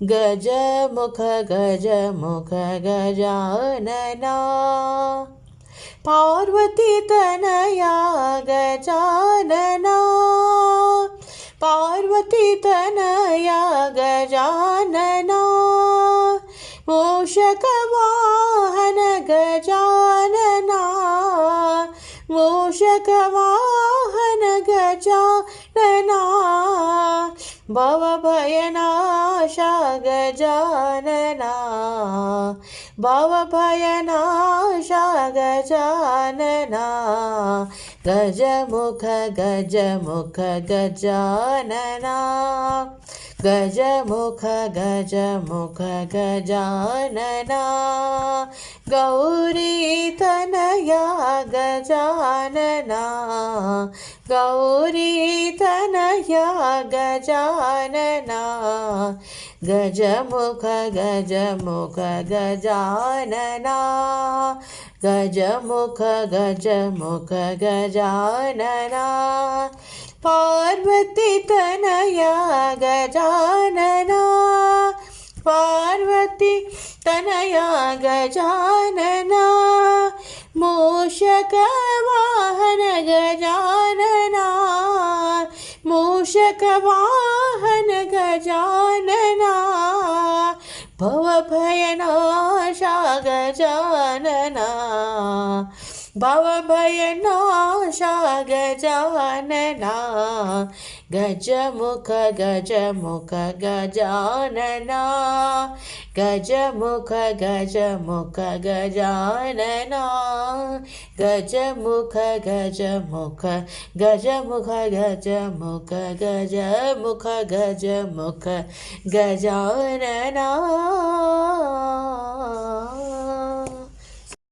गजमुख गजमुख Gajanana Parvati Tanaya Gajanana Parvati Tanaya Gajanana मूषकवाहन Gajanana मूषकवाहन Gajanana भवभयनाशा Gajanana भवभयनाशा Gajanana गजमुख गजमुख Gajanana गजमुख गजमुख Gajanana Gauri Tanaya Gajanana Gauri Tanaya Gajanana गजमुख गजमुख Gajanana गजमुख गजमुख Gajanana Parvati Tanaya Gajanana Parvati Tanaya Gajanana मूषकवाहन Gajanana मूषकवाहन Gajanana भवभयनाशा Gajanana भवभयनाशा Gajanana गजमुख गजमुख Gajanana गजमुख गजमुख Gajanana गजमुख गजमुख गजमुख गजमुख गजमुख गजमुख Gajanana.